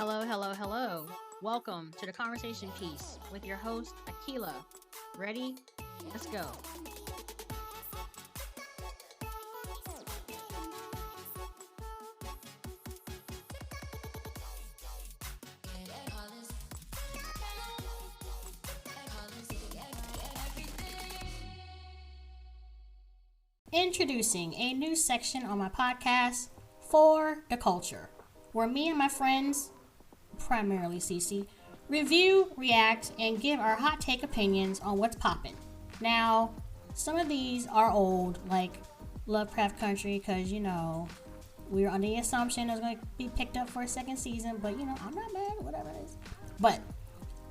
Hello, hello, hello. Welcome to the conversation piece with your host, Akila. Ready? Let's go. Introducing a new section on my podcast, For the Culture, where me and my friends, primarily Cece, review, react, and give our hot take opinions on what's poppin'. Now, some of these are old, like Lovecraft Country, because, we were under the assumption it was going to be picked up for a second season, but, I'm not mad, whatever it is. But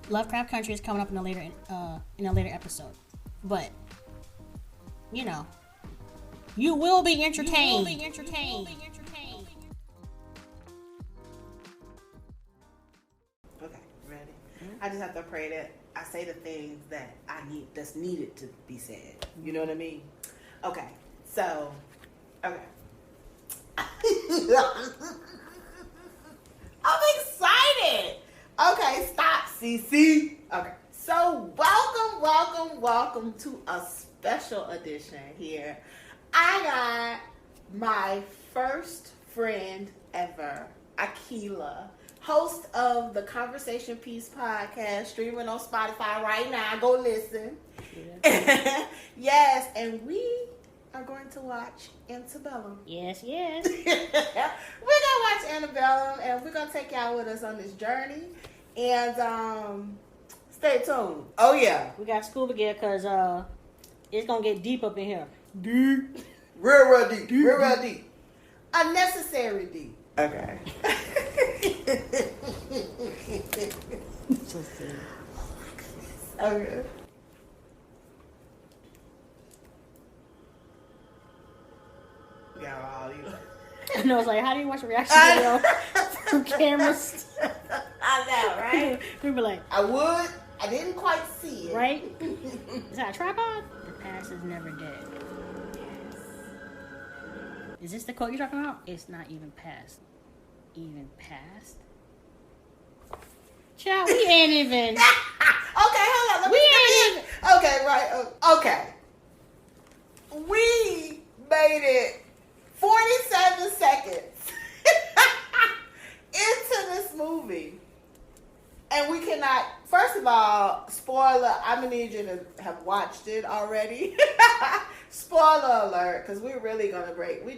Lovecraft Country is coming up in a later episode. But, you will be entertained. Okay, ready? I just have to pray that I say the things that that's needed to be said. You know what I mean? Okay, so, okay. I'm excited. Okay, stop, CC. Okay, so welcome to a special edition here. I got my first friend ever, Akila, host of the Conversation Piece podcast, streaming on Spotify right now. Go listen. Yeah. Yes, and we are going to watch Antebellum. Yes. We're going to watch Antebellum, and we're going to take y'all with us on this journey. And stay tuned. Oh, yeah. We got scuba gear because it's going to get deep up in here. Deep. Real deep. Unnecessary deep. Okay. Okay. Yeah, all you. And I was like, how do you watch a reaction video from cameras? I know, right? We were like, I didn't quite see it. right? Is that a tripod? The past is never dead. Is this the quote you're talking about? It's not even past. Even past? Child, we ain't even. Okay, hold on. Okay, right. Okay. We made it 47 seconds into this movie. And we cannot, first of all, spoiler, I'm going to need you to have watched it already. Spoiler alert, because we're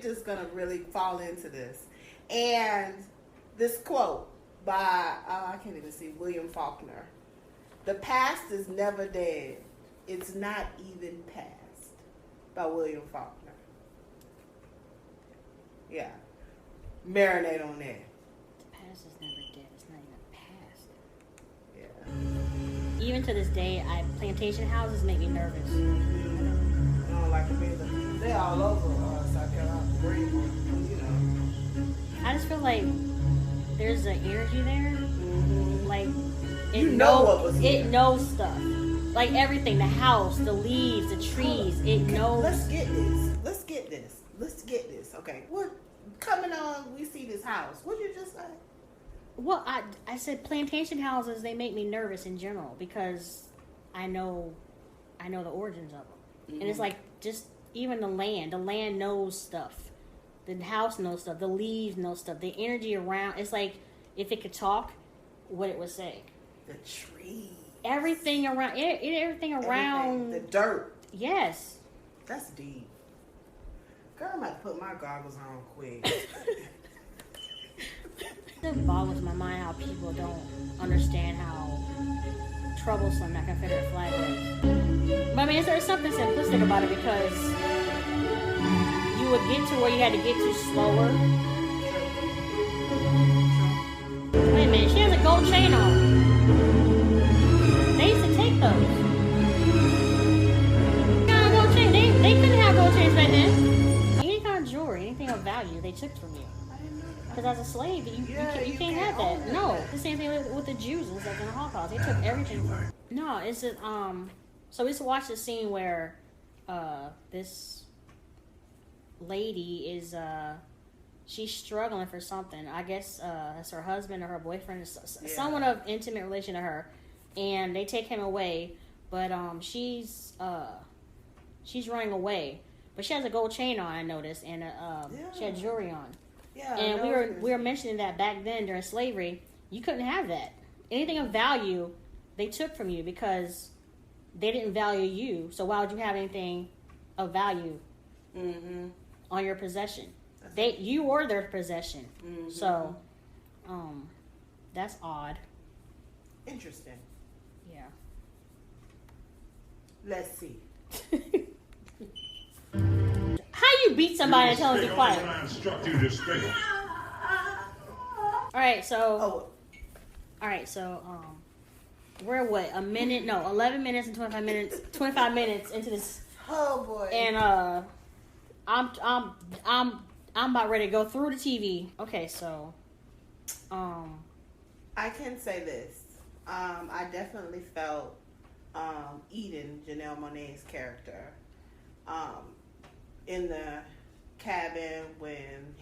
just going to really fall into this. And this quote by, I can't even see, William Faulkner. The past is never dead. It's not even past. By William Faulkner. Yeah. Marinate on that. The past is never dead. It's not even past. Yeah. Even to this day, plantation houses make me nervous. I don't like to be they're all over South Carolina, I just feel like there's an energy there. Mm-hmm. Like, what was here. It knows stuff. Like everything, the house, the leaves, the trees, it knows. Let's get this. Okay. What coming on, we see this house. What did you just say? Well, I said plantation houses, they make me nervous in general because I know the origins of them. Mm-hmm. And it's like just even the land knows stuff. The house knows stuff. The leaves know stuff. The energy around, it's like if it could talk, what it would say. The trees. Everything around, everything around. The dirt. Yes. That's deep. Girl, I'm about to put my goggles on quick. It boggles my mind how people don't understand how troublesome that Confederate flag was. But I mean, there's something simplistic about it because you would get to where you had to get to slower. Wait a minute, she has a gold chain on. They used to take those. Kind of gold chain. They couldn't have gold chains back then. Any kind of jewelry, anything of value, they took from you. Because as a slave, you can't have that. No, the same thing with the Jews. It was like in the Holocaust. They took everything from. No, it's a, so we used to watch the scene where this lady is she's struggling for something. I guess it's her husband or her boyfriend, someone of intimate relation to her, and they take him away. But she's running away. But she has a gold chain on, I noticed, and she had jewelry on. Yeah, and we were mentioning that back then during slavery, you couldn't have that. Anything of value, they took from you because they didn't value you. So why would you have anything of value on your possession? You were their possession. Mm-hmm. So, that's odd. Interesting. Yeah. Let's see. How you beat somebody and tell them to be quiet? All right, so we're what, 11 minutes and 25 minutes into this. Oh boy. And I'm about ready to go through the TV. Okay, so I can say this. I definitely felt Eden, Janelle Monáe's character, in the cabin when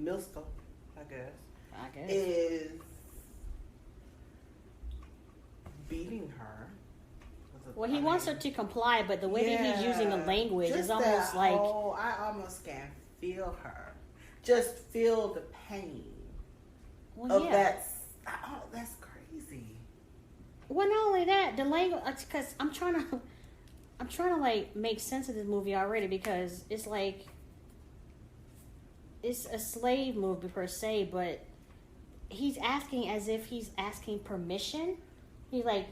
Milsko, I guess, is beating her. Well, he wants her to comply, but the way that he's using the language is almost like... Oh, I almost can feel her. Just feel the pain of that. Oh, that's crazy. Well, not only that, the language... Because I'm trying to like make sense of this movie already, because it's like... It's a slave movie per se, but he's asking as if he's asking permission. He's like...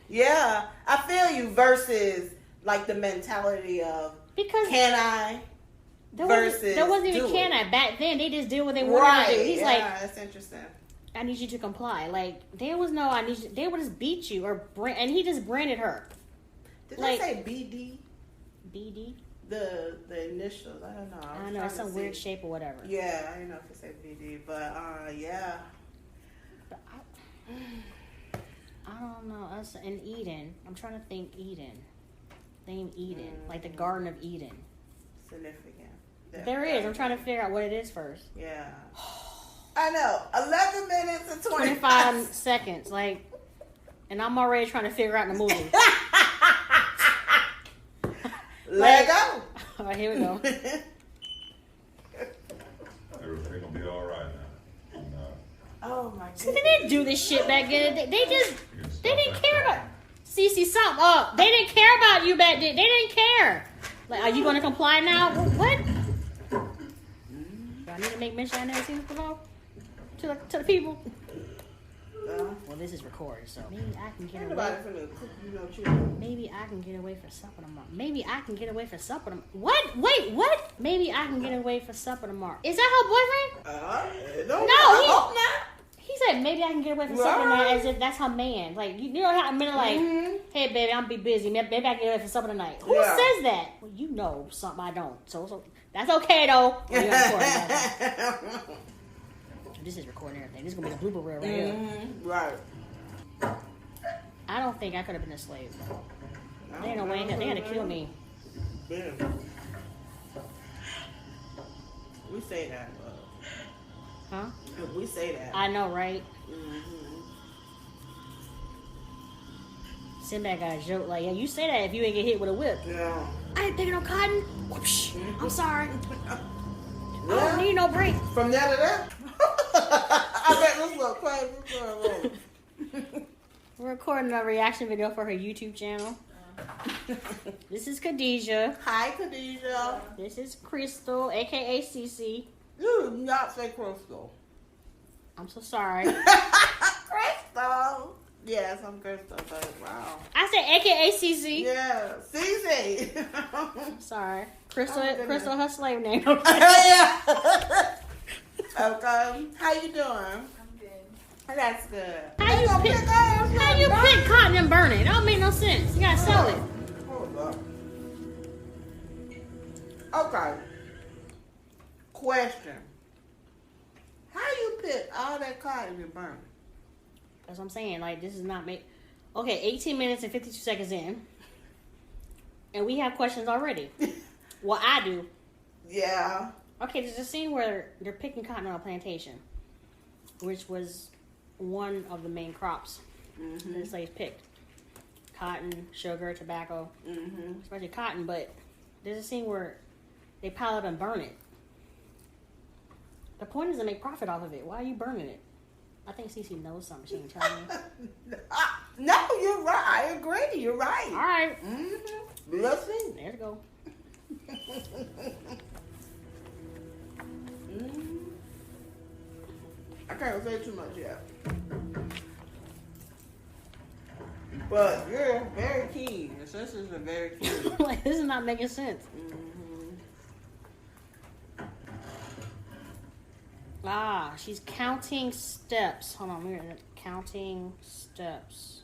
Yeah, I feel you, versus like the mentality of because can I there wasn't even can I back then. They just did what they wanted to do. He's like, that's interesting. I need you to comply. Like there was no I need you. They would just beat you and he just branded her. Did they say BD? BD. The initials. I don't know. I know it's some weird shape or whatever. Yeah, I don't know if it say BD, but yeah. But I don't know. Us in Eden. I'm trying to think Eden. Name Eden. Like the Garden of Eden. Significant. There is. I'm trying to figure out what it is first. Yeah. I know. 11 minutes and 25 seconds. Like, and I'm already trying to figure out the movie. Let go. All right, here we go. Everything gonna be all right now. Oh my god. See, they didn't do this shit back then. They didn't care about Cece something up. They didn't care about you back then. They didn't care. Like, are you gonna comply now? What? Do I need to make mention I never seen this before? To the people? Well, this is recorded, so maybe I can get away. Maybe I can get away for supper tomorrow. Maybe I can get away for supper tomorrow. What? Wait, what? Maybe I can get away for supper tomorrow. Is that her boyfriend? No, I hope not. He said maybe I can get away from supper tonight, as if that's her man. Like, you know how men are like, hey, baby, I'm be busy. Maybe I can get away from supper tonight. Who says that? Well, you know something I don't. So that's okay, though. Well, you're recording this is recording everything. This is going to be the blooper reel right here. Right. I don't think I could have been a slave. There ain't no way. They had to kill me. Damn. We say that, Huh? We say that. I know, right? Sinbad got a joke like, yeah, you say that if you ain't get hit with a whip. Yeah. I ain't thinking no cotton. Whoosh. I'm sorry. I don't need no break. From there to there? I bet this look crazy. We're recording a reaction video for her YouTube channel. This is Khadijah. Hi, Khadijah. This is Crystal, aka Cece. You do not say Crystal. I'm so sorry. Crystal. Yes, I'm Crystal, but wow. I said aka Cece. Yeah, Cece. I'm sorry. Crystal, her slave name. Yeah. Okay. How you doing? I'm good. That's good. How you pick cotton and burn it? It don't make no sense. You gotta sell it. Hold up. Okay. Question. How you pick all that cotton and burn it? That's what I'm saying. Like, this is not make. Okay, 18 minutes and 52 seconds in, and we have questions already. Well, I do. Yeah. Okay, there's a scene where they're picking cotton on a plantation, which was one of the main crops that the slaves picked. Cotton, sugar, tobacco, especially cotton. But there's a scene where they pile it and burn it. The point is to make profit off of it. Why are you burning it? I think Cece knows something. She ain't telling me. No, you're right. I agree. You're right. All right. Listen. There you go. I can't say too much yet. But you're very keen. Your sisters are very keen. Like, this is not making sense. Ah, she's counting steps. Hold on, we're counting steps.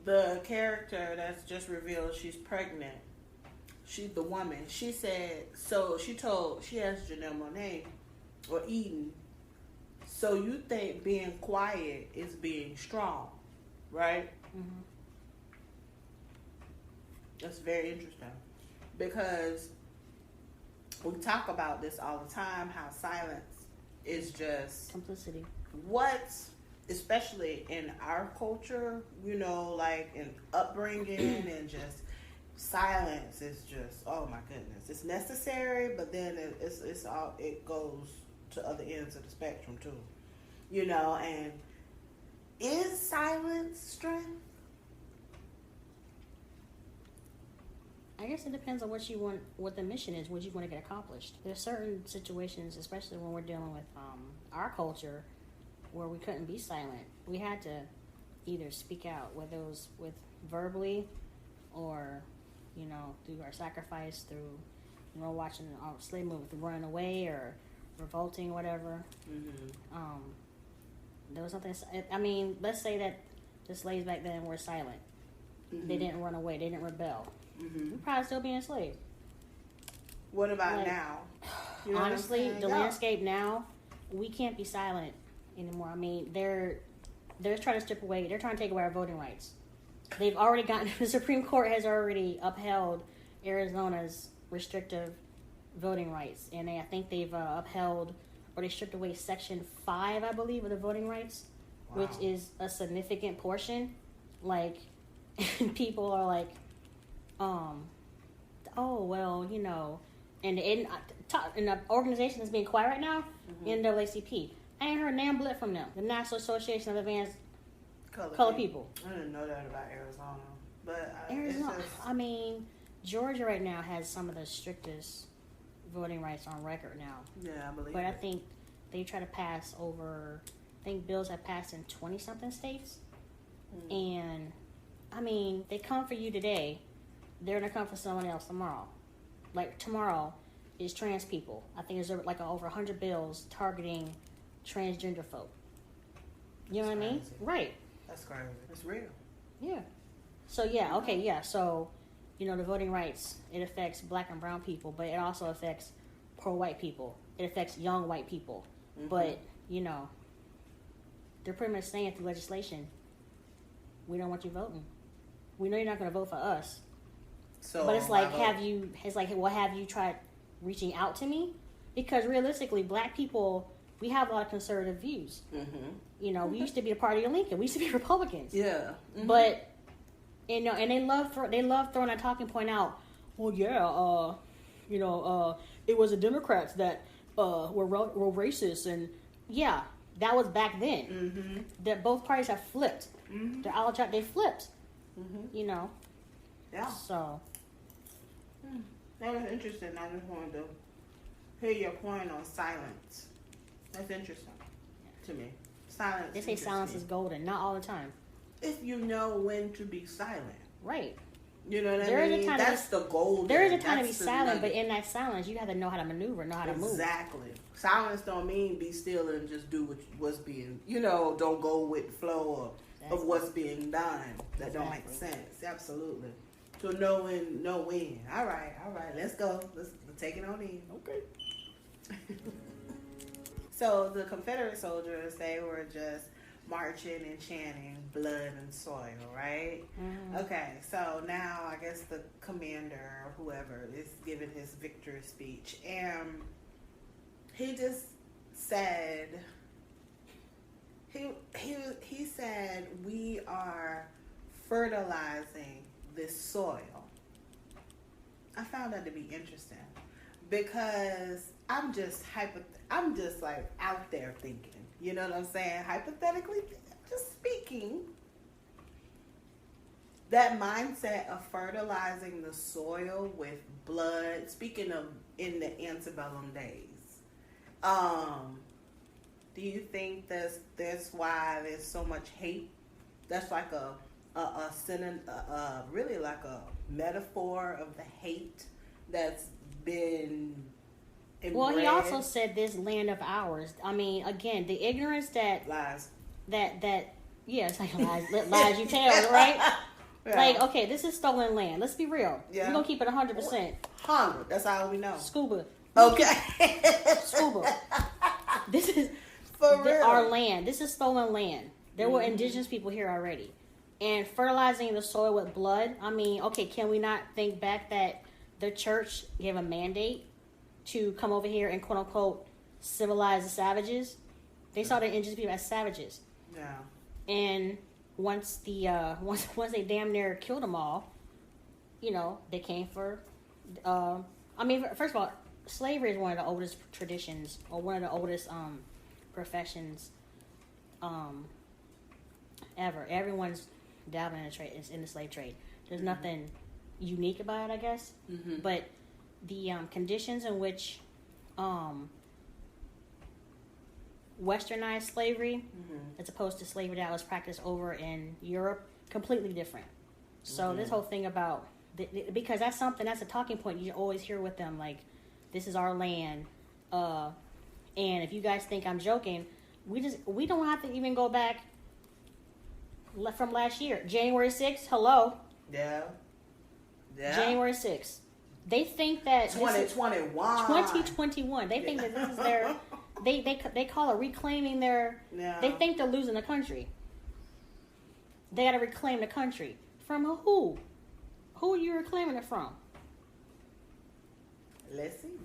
The character that's just revealed, she's pregnant. She's the woman. She said, so she asked Janelle Monáe or Eden, so you think being quiet is being strong, right? That's very interesting because we talk about this all the time, how silence is just Complicity. Especially in our culture, you know, like in upbringing and just silence is just, oh my goodness, it's necessary, but then it goes to other ends of the spectrum too, you know. And is silence strength? I guess it depends on what you want, what the mission is, what you want to get accomplished. There's certain situations, especially when we're dealing with our culture, where we couldn't be silent. We had to either speak out, whether it was with verbally or, you know, through our sacrifice, through, you know, watching a slave movie, through running away or revolting, whatever. There was something. I mean, let's say that the slaves back then were silent. They didn't run away. They didn't rebel. We'd probably still be enslaved. What about now? You know honestly, the landscape now, we can't be silent anymore. I mean, they're trying to strip away. They're trying to take away our voting rights. They've already gotten. The Supreme Court has already upheld Arizona's restrictive voting rights, and I think they've upheld or they stripped away Section 5, I believe, of the voting rights, which is a significant portion. Like, people are like, oh well, you know, and in the organization that's being quiet right now, NAACP. I ain't heard damn blip from them. The National Association of Advanced Colored People. I didn't know that about Arizona, but Arizona. I mean, Georgia right now has some of the strictest voting rights on record now. Yeah, I believe. But I think they try to pass over. I think bills have passed in 20-something states, and I mean, they come for you today. They're gonna come for someone else tomorrow. Like tomorrow is trans people. I think there's like over 100 bills targeting transgender folk. You know what I mean? Right. That's crazy. It's real. Yeah. So yeah, okay, yeah. So, you know, the voting rights, it affects black and brown people, but it also affects poor white people. It affects young white people. But, you know, they're pretty much saying through legislation, we don't want you voting. We know you're not going to vote for us. So, but it's like, have you tried reaching out to me? Because realistically, black people, we have a lot of conservative views. You know, we used to be the party of Lincoln. We used to be Republicans. Yeah. But, you know, and they love throwing that talking point out. Well, yeah, you know, it was the Democrats that were racist, and yeah, that was back then. That both parties have flipped. They're all they flipped. You know. Yeah. So. That was interesting. I just wanted to hear your point on silence. That's interesting to me. Silence. They say silence is golden. Not all the time. If you know when to be silent. Right. You know what I mean? That's the goal. There is a time to be silent, but in that silence, you have to know how to maneuver, know how to move. Exactly. Silence don't mean be still and just do what's being, you know, don't go with the flow of what's being done. That don't make sense. Absolutely. So know when. All right. Let's go. Let's take it on in. Okay. So the Confederate soldiers, they were just marching and chanting blood and soil, right? Okay, so now I guess the commander or whoever is giving his victory speech. And he just said he said we are fertilizing this soil. I found that to be interesting because I'm just like out there thinking. You know what I'm saying? Hypothetically, just speaking. That mindset of fertilizing the soil with blood. Speaking of in the antebellum days, do you think that's why there's so much hate? That's like really like a metaphor of the hate that's been inbred. Well, he also said this land of ours. I mean, again, the ignorance that lies. That yeah, it's like lies you tell, right? Yeah. Like, okay, this is stolen land. Let's be real. Yeah. We're gonna keep it 100%. 100. That's all we know. Scuba. Okay. Scuba. This is For real. our land. This is stolen land. There were indigenous people here already. And fertilizing the soil with blood, I mean, okay, can we not think back that the church gave a mandate to come over here and quote unquote civilize the savages? They saw the indigenous people as savages. Yeah. And once they damn near killed them all, you know, they came for. I mean, first of all, slavery is one of the oldest traditions, or one of the oldest professions ever. Everyone's dabbling in the trade, in the slave trade. There's nothing unique about it, I guess. Mm-hmm. But the conditions in which westernized slavery, as opposed to slavery that was practiced over in Europe, completely different. So this whole thing about because that's a talking point you always hear with them, like, this is our land, and if you guys think I'm joking, we don't have to even go back from last year, January 6th. Hello. Yeah. January 6th. They think that 2021. 2021. They think that this is their. They call it reclaiming their. Yeah. They think they're losing the country. They got to reclaim the country from who? Who are you reclaiming it from? Let's see.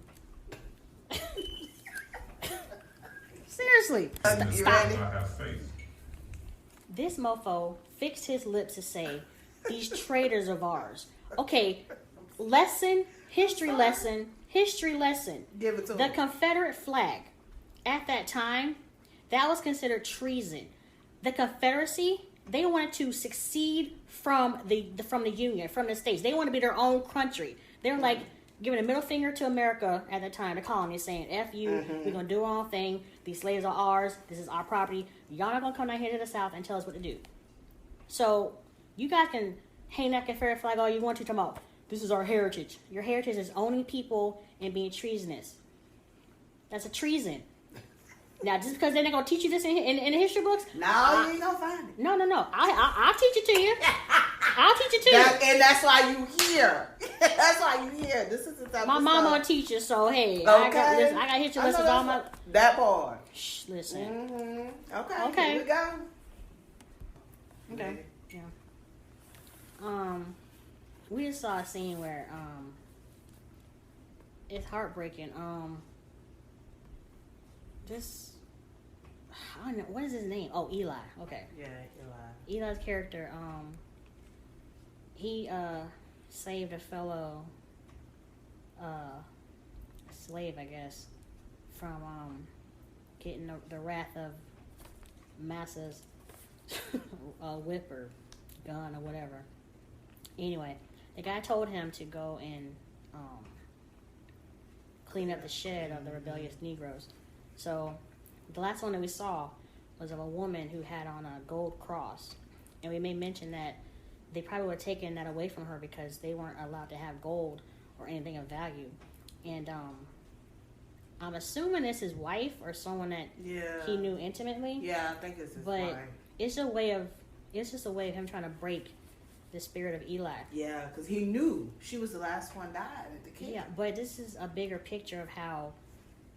Seriously. You Stop. ready? I have faith. This mofo fixed his lips to say, "These traitors of ours." Okay, history lesson. Give it to The him. Confederate flag, at that time, that was considered treason. The Confederacy, they wanted to secede from the Union, from the states. They wanted to be their own country. They were like giving a middle finger to America at the time, the colonies, saying, "F you, we're gonna do our own thing. These slaves are ours. This is our property. Y'all not gonna come down here to the South and tell us what to do." So you guys can hang that Confederate flag all you want to. Talk about, this is our heritage. Your heritage is owning people and being treasonous. That's a treason. Now, just because they're not gonna teach you this in the history books, No, you ain't gonna find it. no. I'll teach it to you. I'll teach it to you. And that's why you here. That's why you here. This is the type My of mama stuff. a teacher, so hey, Okay. I got history I know lessons all my. that's that part. Shh, listen. Mm-hmm. Okay. Okay. Here we go. Okay. Yeah. We just saw a scene where it's heartbreaking. This, I don't know, what is his name? Oh, Eli. Okay. Yeah, Eli. Eli's character, he saved a fellow slave, I guess, from getting the wrath of Massa's whip or gun or whatever. Anyway, the guy told him to go and clean up the shed of the rebellious Negroes. So the last one that we saw was of a woman who had on a gold cross. And we may mention that they probably would have taken that away from her because they weren't allowed to have gold or anything of value. And I'm assuming it's his wife or someone that he knew intimately. Yeah, I think it's his But wife. it's just a way of him trying to break the spirit of Eli. Yeah, because he knew she was the last one died at the camp. Yeah, but this is a bigger picture of how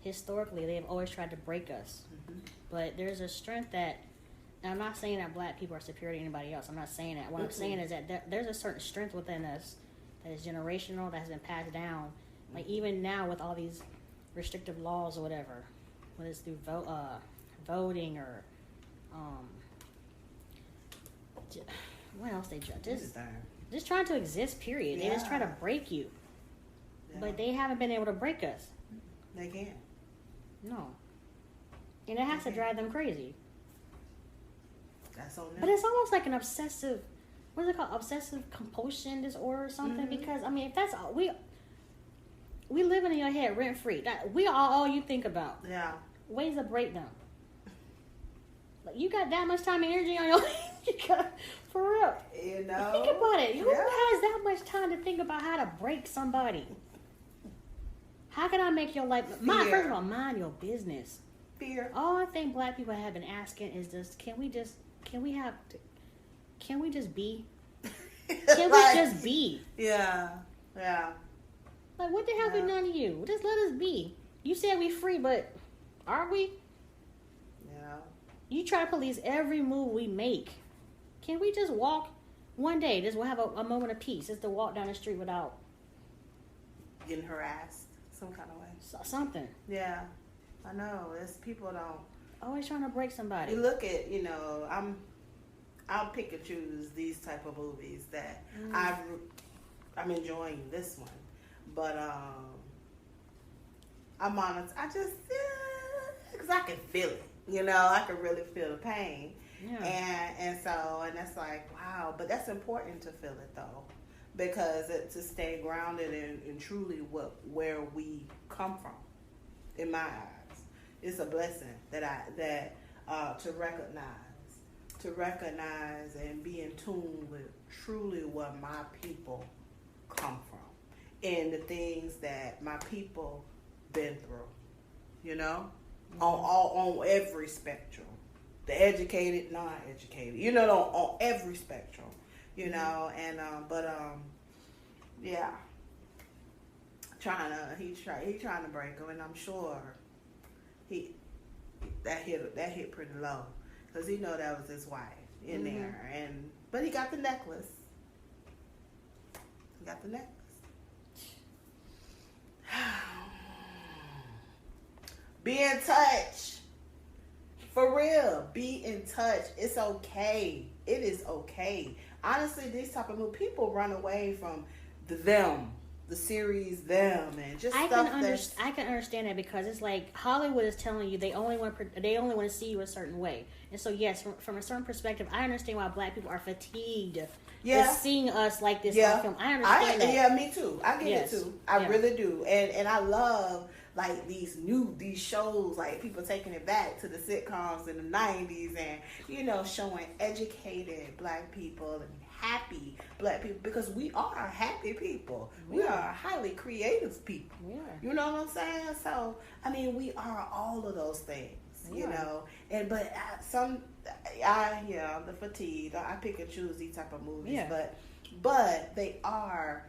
historically they have always tried to break us. Mm-hmm. But there's a strength that, and I'm not saying that black people are superior to anybody else. I'm not saying that. What I'm saying is that there's a certain strength within us that is generational, that has been passed down. Like even now with all these restrictive laws or whatever, whether it's through voting or what else they just trying to exist. Period. They just try to break you, but they haven't been able to break us. They can't. No, and it has to drive them crazy. That's on them. But it's almost like an obsessive. What is it called? Obsessive compulsion disorder or something? Mm-hmm. Because I mean, if that's all we living in your head rent free. We are all you think about. Yeah. Ways to break them. Like you got that much time and energy on your for real. You know. Think about it. Who has that much time to think about how to break somebody? How can I make your life? First of all, mind your business. Fear. All I think Black people have been asking is this: Can we just be? Can we just be? Yeah. Like, what the hell we done to you? Just let us be. You said we free, but are we? Yeah. You try to police every move we make. Can we just walk one day? Just we'll have a moment of peace. Just to walk down the street without getting harassed some kind of way. Something. Yeah. I know. It's people don't always trying to break somebody. You look at, I'll pick and choose these type of movies that I'm enjoying this one, but I'm honest. I just because I can feel it. I can really feel the pain, and that's like wow. But that's important to feel it though, because to stay grounded and truly where we come from. In my eyes, it's a blessing that to recognize and be in tune with truly where my people come from and the things that my people been through, on every spectrum, the educated, non-educated, on every spectrum, and he trying to break him, and I'm sure that hit pretty low. Because he know that was his wife in there. But he got the necklace. Be in touch. For real. Be in touch. It's okay. It is okay. Honestly, these type of movies, people run away from the series Them, and just I can understand that because it's like Hollywood is telling you they only want to see you a certain way, and so yes, from a certain perspective, I understand why Black people are fatigued with seeing us like this on film. I understand that. Yeah, me too. I get it too. I really do, and I love like these shows, like people taking it back to the sitcoms in the 90s, and showing educated Black people and happy Black people, because we are happy people. We are highly creative people. You know what I'm saying? So I mean, we are all of those things, and but the fatigue. I pick and choose these type of movies, but they are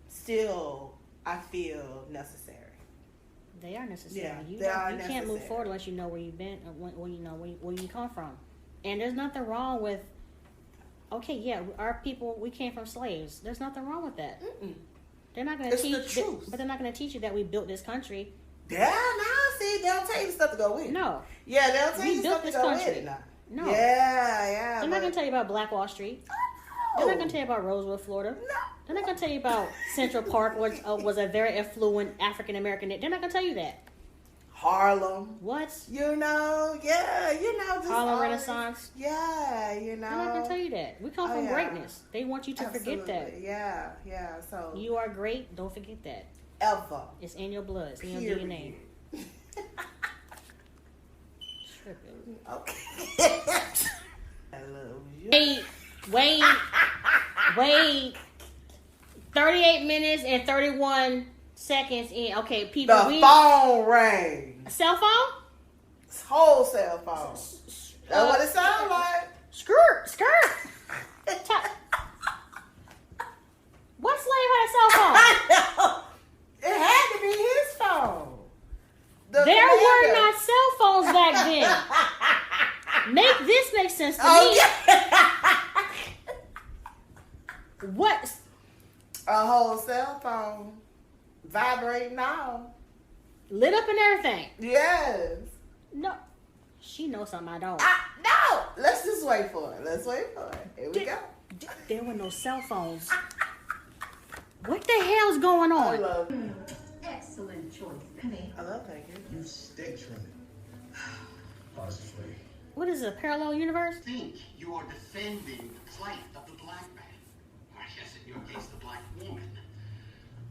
still, I feel, necessary. They are necessary. Yeah, you can't move forward unless you know where you've been, or where you come from. And there's nothing wrong with. Okay, yeah, our people, we came from slaves. There's nothing wrong with that. Mm-mm. They're not going to teach, the truth. but they're not going to teach you that we built this country. Yeah, see, they don't tell you stuff to go with it. No. Yeah, they don't tell you stuff to go with it. No. Yeah. They're not going to tell you about Black Wall Street. They're not going to tell you about Rosewood, Florida. No. They're not going to tell you about Central Park, which was a very affluent African American. They're not going to tell you that. Harlem. What? Just Harlem Renaissance. Yeah, They're not going to tell you that. We come from greatness. They want you to forget that. Yeah. So you are great. Don't forget that. Ever. It's in your blood. It's in your DNA. Tripping. Okay. I love you. Wait. 38 minutes and 31 seconds in. Okay, people. The phone rang. A cell phone? Whole cell phone. That's what it sounds like. Skirt. What slave had a cell phone? I know. It had to be his phone. There were not cell phones back then. This make sense to me. What? A whole cell phone vibrating now. lit up and everything. Yes. No, she knows something I don't. No. Let's just wait for it. Here we go. There were no cell phones. What the hell's going on? I love it. Excellent choice, Penny. I love that. You stay trimming. Honestly. What is it, a parallel universe? Think you are defending the plight of the black man, or I guess in your case the black woman.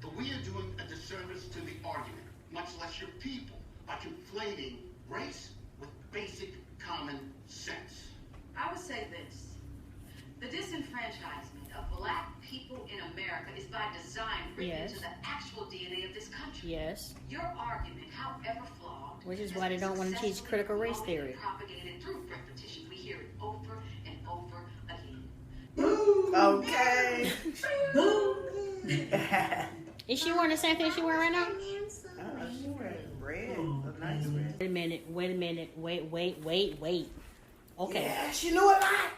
But we are doing a disservice to the argument, much less your people, by conflating race with basic common sense. I would say this. The disenfranchisement of black people in America is by design written Yes. into the actual DNA of this country. Yes. Your argument, however flawed, Which is has why they been don't want to teach successfully critical race promoted theory. and propagated through repetition. We hear it over and over again. Okay. Is she wearing the same thing she wearing right now? She's wearing red. A nice red. Wait a minute. Wait. Okay. Yeah, she knew a lot.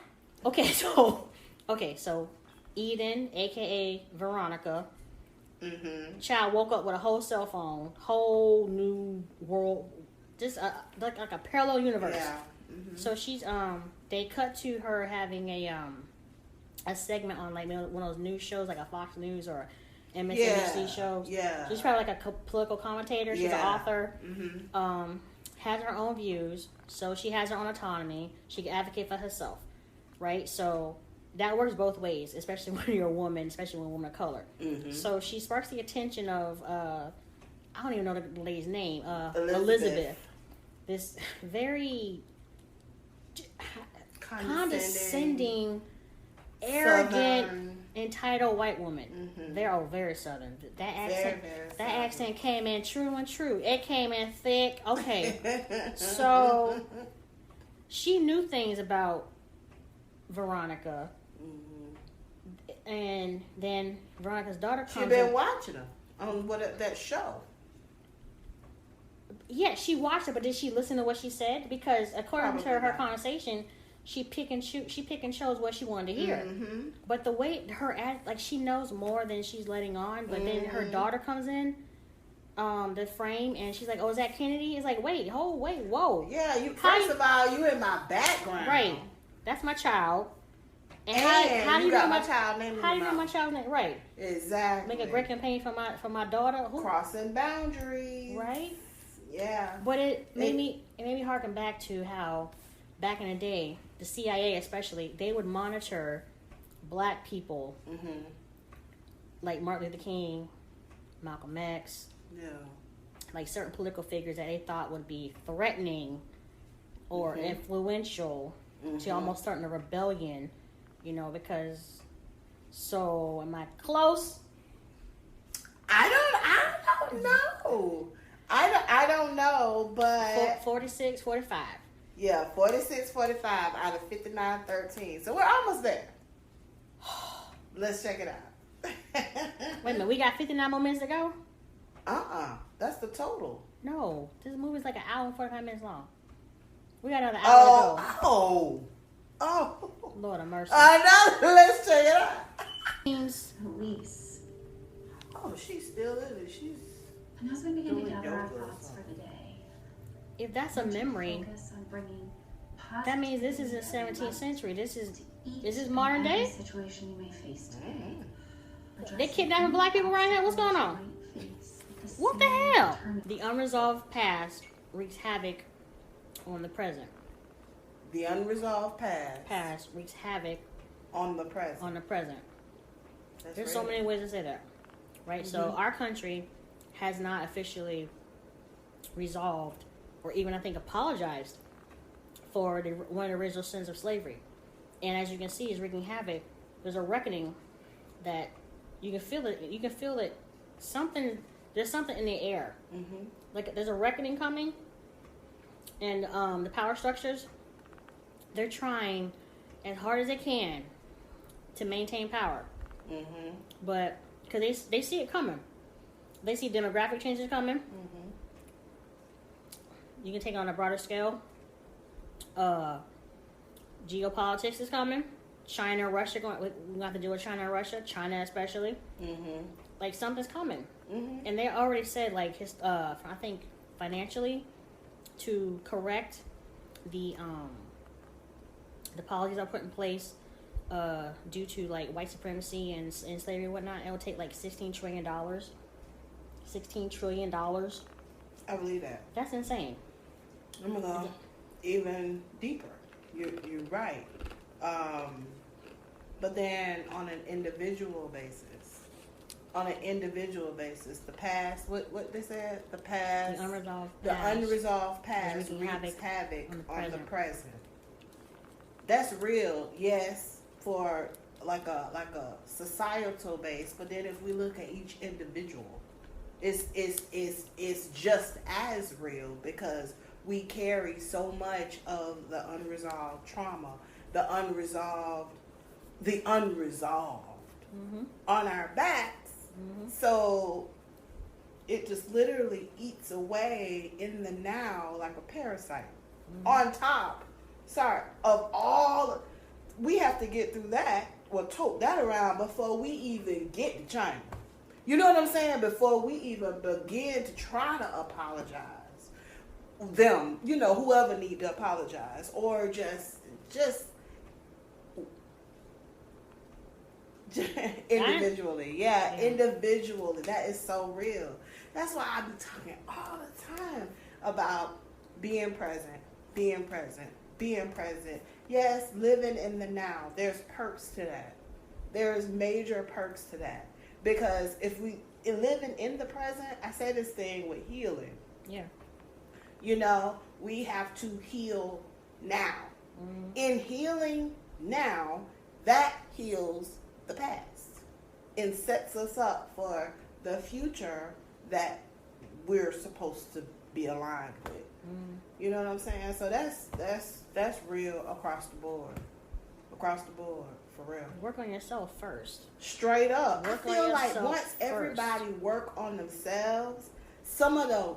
Okay, so Eden, aka Veronica, Mm-hmm. child woke up with a whole cell phone, whole new world, just like a parallel universe. Yeah. Mm-hmm. So she's they cut to her having a segment on like one of those news shows, like a Fox News or MSNBC shows. Yeah. She's probably like a political commentator. She's an Yeah. author. Mm-hmm. Has her own views, so she has her own autonomy. She can advocate for herself, right? So that works both ways, especially when you're a woman, especially when a woman of color. Mm-hmm. So she sparks the attention of I don't even know the lady's name, Elizabeth. This very condescending, arrogant, Southern. entitled white woman. Mm-hmm. They're all very southern. That accent, very that Southern. accent came in true and true. It came in thick. Okay, so she knew things about Veronica, and then Veronica's daughter She comes. been in. watching her on that show. Yeah, she watched it, but did she listen to what she said? Because according to Probably her not. conversation, she pick and chose what she wanted to hear. Mm-hmm. But the way her act, like she knows more than she's letting on. But then her Mhm. daughter comes in, the frame, and she's like, "Oh, is that Kennedy?" It's like, wait, whoa, Yeah, you How first you- of all, you in my background. right? That's my child. And how do you you got know my child name in How do you your know my mouth. child's name? Right. Exactly. Make a great campaign for my daughter. Who? Crossing boundaries. Right. Yeah. But it made me harken back to how back in the day, the CIA especially, they would monitor black people Mm-hmm. like Martin Luther King, Malcolm X, Yeah. like certain political figures that they thought would be threatening or Mhm. influential to almost starting a rebellion, because so am I close? I don't know. I don't know, but 46, 45. yeah, 46, 45 out of 59, 13. So we're almost there. Let's check it out. Wait a minute, we got 59 more minutes to go? That's the total. No, this movie's like an hour and 45 minutes long. We got another hour to go. Oh. Lord of mercy. I know. Let's check it out. Police. Oh, she's still in it. She's And as we begin to Doing gather our yoga or thoughts for the day, If that's a memory, focus on bringing that means this is the positivity 17th century. This is each this modern and every day? situation you may face today. They kidnapping black people right now? What's going on? What the hell? The unresolved past wreaks havoc on the present. the unresolved Past wreaks havoc on the present. on the present. That's There's right. so many ways to say that, right? So our country has not officially resolved or even, I think, apologized for one of the original sins of slavery. And as you can see, it's wreaking havoc. There's a reckoning that you can feel it. You can feel that there's something in the air. Mm-hmm. Like there's a reckoning coming. And the power structures, they're trying as hard as they can to maintain power. Mm-hmm. But because they see it coming. They see demographic changes coming. Mm-hmm. You can take it on a broader scale. Geopolitics is coming. China, Russia, we have to deal with China and Russia. China especially. Mm-hmm. Like something's coming. Mm-hmm. And they already said, like, I think financially to correct the policies are put in place due to like white supremacy and slavery and whatnot. It will take like $16 trillion. $16 trillion. I believe that. That's insane. I'm gonna go even deeper. You're right. But then on an individual basis, the past, what they said, the past, The unresolved past wreaks havoc on the present. present. That's real, yes, for like a societal base. But then if we look at each individual, it's just as real, because we carry so much of the unresolved trauma, the unresolved on our backs. So it just literally eats away in the now like a parasite. On top, of all, we have to get through that, or tote that around before we even get to China. You know what I'm saying? Before we even begin to try to apologize, them, whoever need to apologize, or just individually. Yeah, individually. That is so real. That's why I be talking all the time about being present. Yes, living in the now. There's perks to that. There's major perks to that. Because if we living in the present, I say this thing with healing. Yeah. We have to heal now. In healing now, that heals the past and sets us up for the future that we're supposed to be aligned with. You know what I'm saying? So that's real across the board. For real. Work on yourself first. Straight up. Work I on feel like yourself once everybody work on themselves, some of the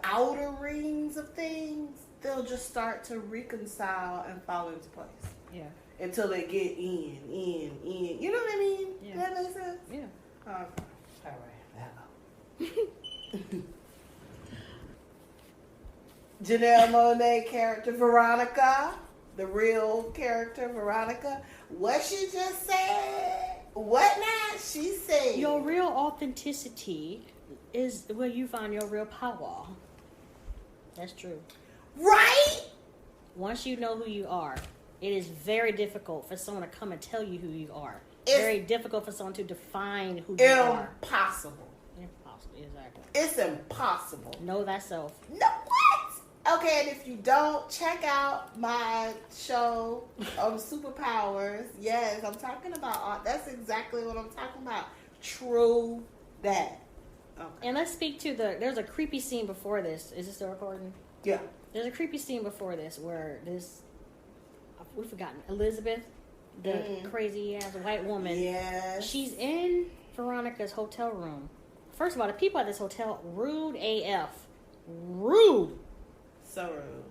outer rings of things, they'll just start to reconcile and fall into place. Yeah. Until they get in. You know what I mean? Yeah. That makes sense? Yeah. Okay. All right. Janelle Monáe character Veronica, the real character Veronica. What she just said? What now? She said. Your real authenticity is where you find your real power. That's true. Right? Once you know who you are, it is very difficult for someone to come and tell you who you are. It's very difficult for someone to define who you are. Impossible. Impossible, exactly. It's impossible. Know thyself. No, what? Okay, and if you don't, check out my show on superpowers. Yes, I'm talking about, that's exactly what I'm talking about. True that. Okay. And let's speak to there's a creepy scene before this. Is this still recording? Yeah. There's a creepy scene before this where we've forgotten, Elizabeth, the crazy ass white woman. Yes. She's in Veronica's hotel room. First of all, the people at this hotel, rude AF. Rude. So rude.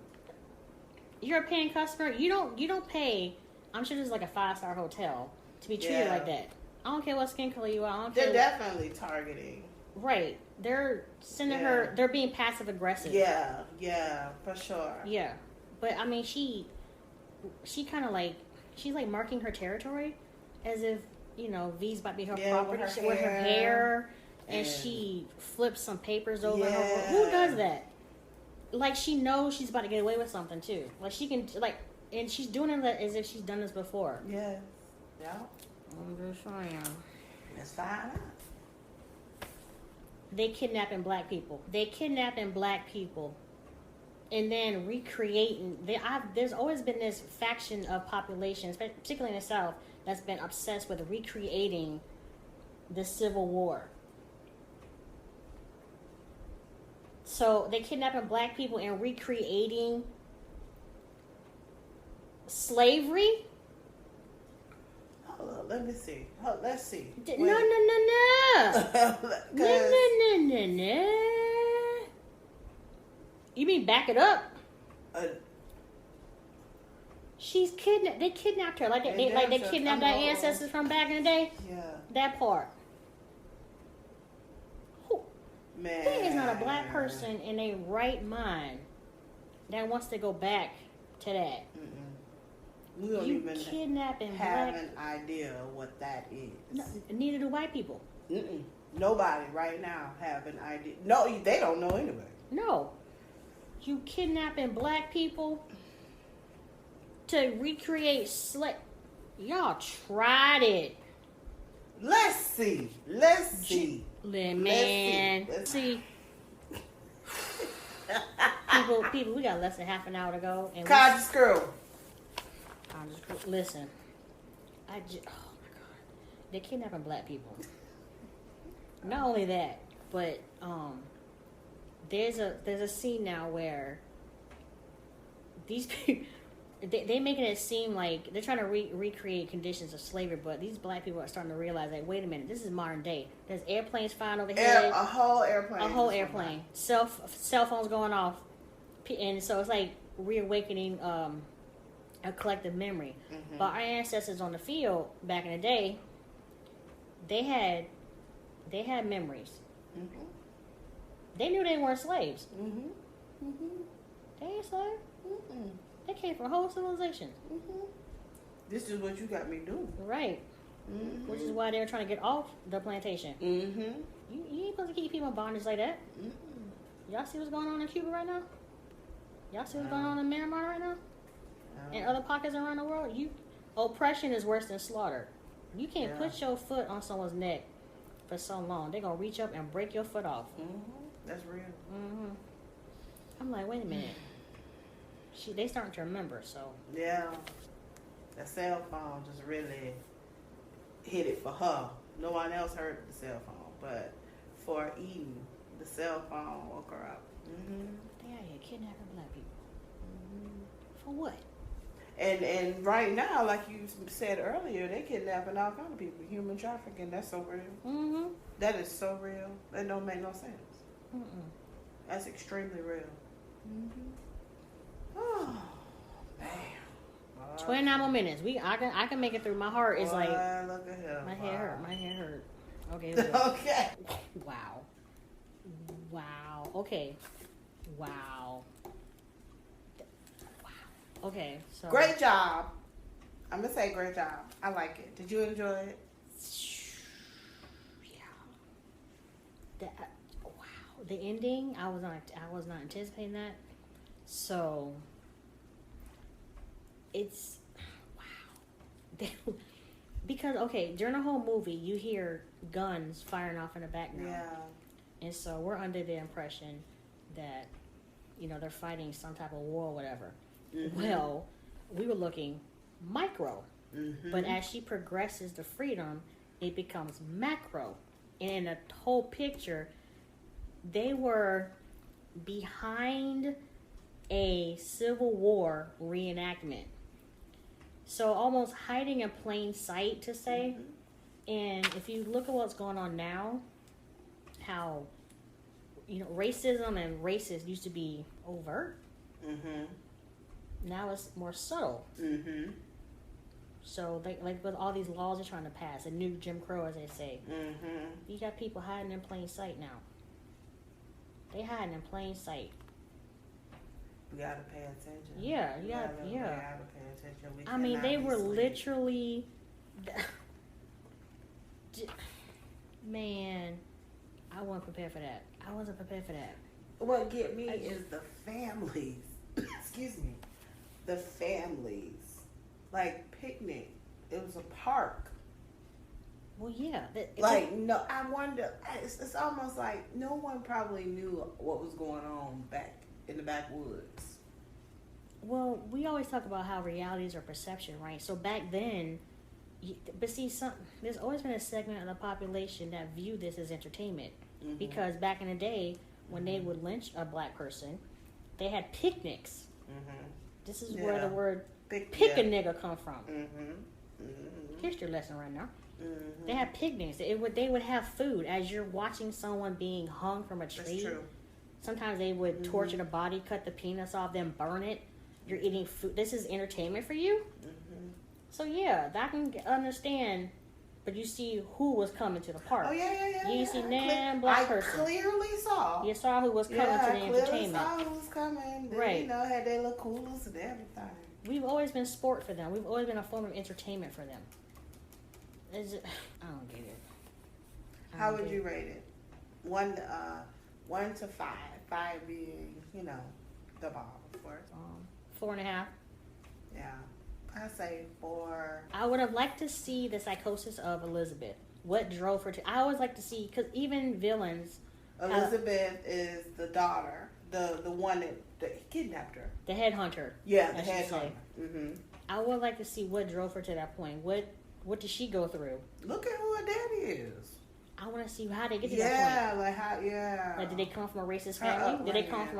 You're a paying customer. You don't pay. I'm sure this is like a 5-star hotel to be treated like that. I don't care what skin color you are. I don't care. They're definitely targeting. Right. They're sending her. They're being passive aggressive. Yeah, for sure. Yeah, but I mean, she kind of like she's like marking her territory, as if V's about to be her property. With her hair, and she flips some papers over her. Who does that? Like she knows she's about to get away with something too. Like she can and she's doing it as if she's done this before. Yeah. I'm just saying. Let's find out. They kidnapping black people. And then recreating. There's always been this faction of populations, particularly in the South, that's been obsessed with recreating the Civil War. So they kidnapping black people and recreating slavery. Hold on, let me see. Let's see. No. No. You mean back it up? She's kidnapped. They kidnapped her they kidnapped our ancestors from back in the day. Yeah. That part. Man. There is not a black person in a right mind that wants to go back to that. We don't You even kidnapping have black. an idea what that is. No, neither do white people. Nobody right now have an idea. No, they don't know anyway. No. You kidnapping black people to recreate Y'all tried it. Let's see. Man. See. People, we got less than half an hour to go. And College girl. Listen. Oh my God. They're kidnapping black people. Not only that, but there's a scene now where these people they making it seem like they're trying to recreate conditions of slavery, but these black people are starting to realize that wait a minute, this is modern day. There's airplanes flying overhead, A whole airplane. cell phones going off, and so it's like reawakening a collective memory. But our ancestors on the field back in the day, they had memories. They knew they weren't slaves. They ain't slaves. They came from whole civilizations. This is what you got me doing. Right. Which is why they're trying to get off the plantation. You ain't supposed to keep people in bondage like that. Y'all see what's going on in Cuba right now? Y'all see what's going on in Myanmar right now? And other pockets around the world? Oppression is worse than slaughter. You can't put your foot on someone's neck for so long. They're going to reach up and break your foot off. That's real. I'm like, wait a minute. They starting to remember, so. Yeah. The cell phone just really hit it for her. No one else heard the cell phone, but for Eden, the cell phone woke her up. They out here kidnapping black people. For what? And right now, like you said earlier, they kidnapping all kind of people. Human trafficking, that's so real. That is so real. That don't make no sense. That's extremely real. Oh, man. 29 more minutes. I can make it through. My heart is like, look at him. my hair hurt. Okay. Okay. Wow. Okay. Wow. Okay. So Great job. I'm gonna say great job. I like it. Did you enjoy it? Yeah. Wow. The ending. I was not anticipating that. So it's wow. Because during the whole movie you hear guns firing off in the background. Yeah. And so we're under the impression that they're fighting some type of war or whatever. Well, we were looking micro. But as she progresses to freedom, it becomes macro. And in the whole picture, they were behind a Civil War reenactment. So almost hiding in plain sight, to say. And if you look at what's going on now, how, racism and racist used to be overt. Now it's more subtle. So, like with all these laws they're trying to pass, a new Jim Crow, as they say, you got people hiding in plain sight now. They hiding in plain sight. We gotta pay attention. Yeah, We gotta pay attention. I mean, they were literally. Man, I wasn't prepared for that. What get me is the families. Excuse me. The families. Like picnic. It was a park. Well, yeah. No, I wonder. It's almost like no one probably knew what was going on back in the backwoods. Well, we always talk about how realities are perception, right? So back then, but see, there's always been a segment of the population that view this as entertainment. Because back in the day, when they would lynch a black person, they had picnics. This is where the word pick a nigga come from. History lesson right now. They had picnics. They would have food as you're watching someone being hung from a tree. That's true. Sometimes they would torture the body, cut the penis off, then burn it. You're eating food. This is entertainment for you? So yeah, I can understand but you see who was coming to the park. Oh yeah. You didn't see nan black person. I clearly saw. You saw who was coming to the I clearly entertainment. saw who was coming. They, Right. You know, had their little coolers and everything. We've always been sport for them. We've always been a form of entertainment for them. I don't get it. How would you rate it? 1 to 5. 5 being, you know, the ball, of course. 4.5. Yeah. I say 4. I would have liked to see the psychosis of Elizabeth. What drove her to? I always like to see, because even villains. Elizabeth is the daughter, the one that kidnapped her. The headhunter. Yeah, the headhunter. Mm-hmm. I would like to see what drove her to that point. What did she go through? Look at who her daddy is. I want to see how they get to that point. Like did they come from a racist family? Did they come from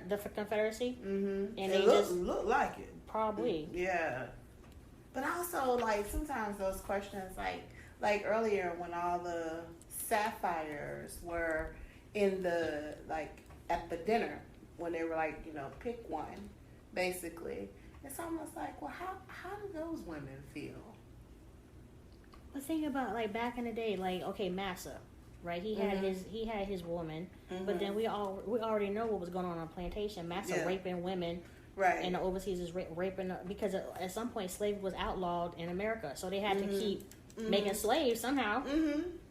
the Confederacy? Mm-hmm. And it they just look like it. Probably. Yeah. But also, like, sometimes those questions, like earlier when all the sapphires were in the, like, at the dinner, when they were like, you know, pick one, basically. It's almost like, well, how do those women feel? But think about, like, back in the day, like, okay, Massa, right? He had his woman, but then we already know what was going on plantation. Massa raping women. Right. And the overseas is raping, because at some point slavery was outlawed in America, so they had to keep making slaves somehow.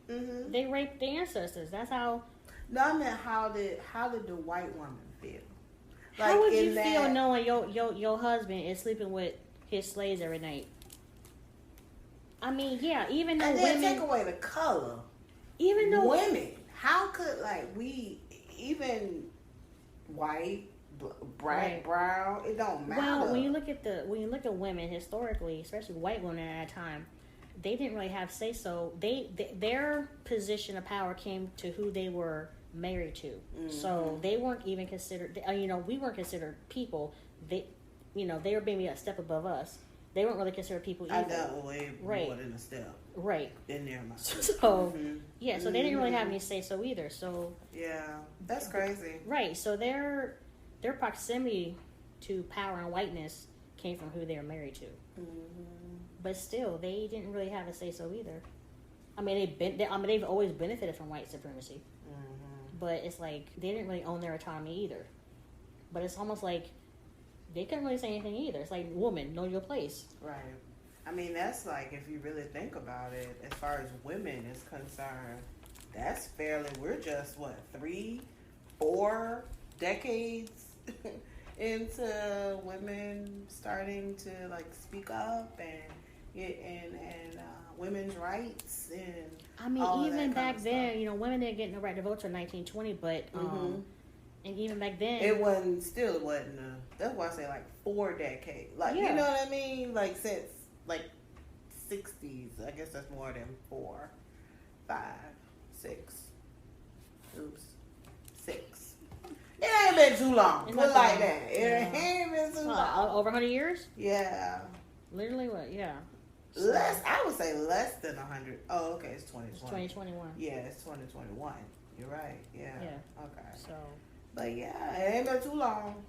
They raped their ancestors. That's how. No, I meant how did the white woman feel? Like, how would you feel knowing your husband is sleeping with his slaves every night? I mean, yeah, even though and then women take away the color. Even though women, how could we even white, black, brown? It don't matter. Well, when you look at women historically, especially white women at that time, they didn't really have say so. Their position of power came to who they were married to. So they weren't even considered. We weren't considered people. They were maybe a step above us. They weren't really considered people either. I know, way more than a step. Right. In their mind. So so they didn't really have any say so either. So yeah, that's crazy. Right. So their proximity to power and whiteness came from who they were married to. But still, they didn't really have a say so either. I mean, they've always benefited from white supremacy. But it's like they didn't really own their autonomy either. But it's almost like they couldn't really say anything either. It's like, woman, know your place. Right. I mean, that's like, if you really think about it, as far as women is concerned, that's we're just, 3-4 decades into women starting to, like, speak up and women's rights and I mean, even back then, women didn't get no right to vote till 1920, but and even back then, it wasn't. That's why I say like 4 decades. Like you know what I mean? Like since like 60s. I guess that's more than 4, 5, 6. Oops, 6. It ain't been too long. Put like that. It ain't been too long. Over 100 years? Yeah. Literally what? Yeah. I would say less than 100. Oh, okay. It's 2020. It's 2021. Yeah, it's 2021. You're right. Yeah. Okay. So. But yeah, it ain't been too long.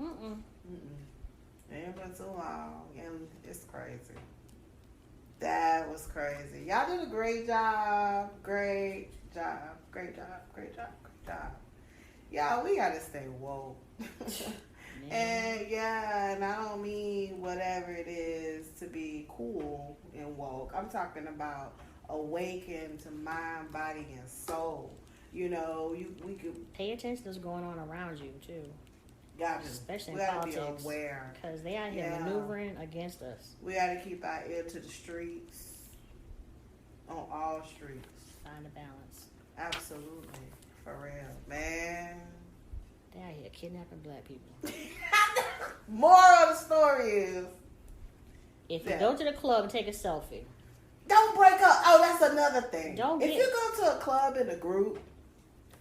It ain't been too long. And it's crazy. That was crazy. Y'all did a great job. Great job. Great job. Great job. Great job. Y'all, we gotta stay woke. And I don't mean whatever it is to be cool and woke. I'm talking about awaken to mind, body, and soul. We could pay attention to what's going on around you too. Especially in politics, be aware because they out here maneuvering against us. We got to keep our ear to the streets, on all streets. Find a balance. Absolutely, for real, man. They out here kidnapping black people. Moral of the story is, if you go to the club and take a selfie, don't break up. Oh, that's another thing. If you go to a club in a group,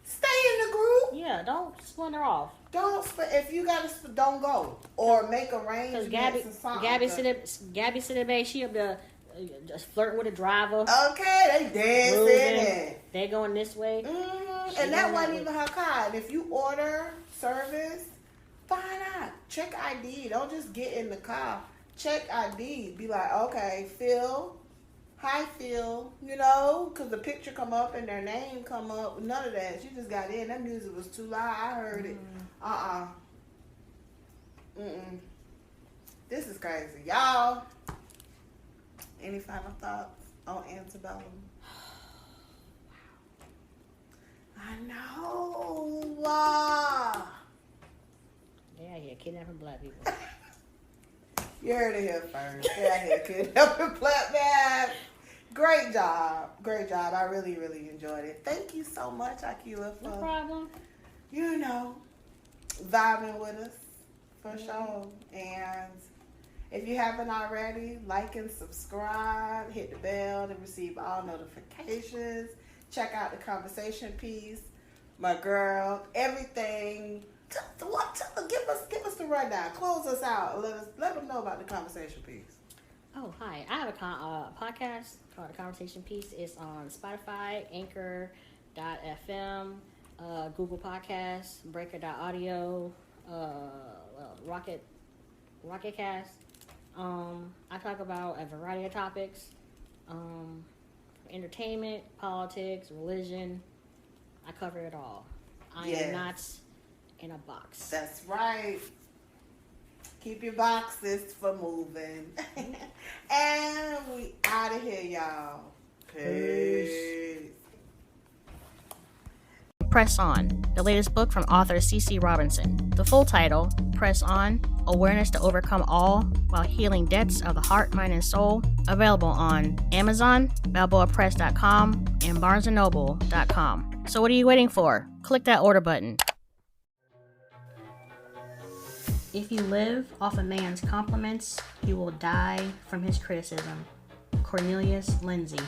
stay in the group. Yeah, don't splinter off. If you gotta, don't go or make arrangements. Because Gabby sit back. She up there just flirting with a driver. Okay, they dancing. They going this way. And that wasn't even her car. And if you order service, find out. Check ID. Don't just get in the car. Check ID. Be like, okay, Phil, hi Phil, you know, because the picture come up and their name come up. None of that. She just got in. That music was too loud. I heard it. This is crazy. Y'all, any final thoughts on Antebellum? I know. Yeah, kidnapping black people. You heard it here first. Yeah, kidnapping black man. Great job. I really, really enjoyed it. Thank you so much, Akila, for No problem. Vibing with us for sure. And if you haven't already, like and subscribe, hit the bell to receive all notifications. Check out the conversation piece, my girl, everything. Give us the rundown. Close us out. Let them know about the conversation piece. Oh, hi. I have a podcast called The Conversation Piece. It's on Spotify, Anchor.fm, Google Podcasts, Breaker.audio, Rocketcast. I talk about a variety of topics. Entertainment, politics, religion. I cover it all. I am not in a box. That's right. Keep your boxes for moving. And we out of here, y'all. Peace. Press On, the latest book from author CC Robinson. The full title, Press On, Awareness to Overcome All While Healing Debts of the Heart, Mind, and Soul, available on Amazon, BalboaPress.com, and BarnesandNoble.com. So what are you waiting for? Click that order button. If you live off a man's compliments, you will die from his criticism. Cornelius Lindsay.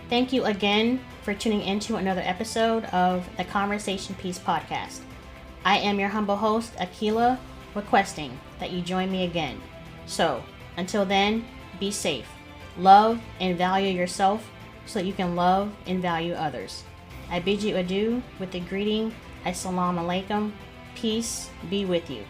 Thank you again for tuning into another episode of the Conversation Piece podcast. I am your humble host, Akila, requesting that you join me again. So, until then, be safe. Love and value yourself so that you can love and value others. I bid you adieu with the greeting, Assalamu alaikum. Peace be with you.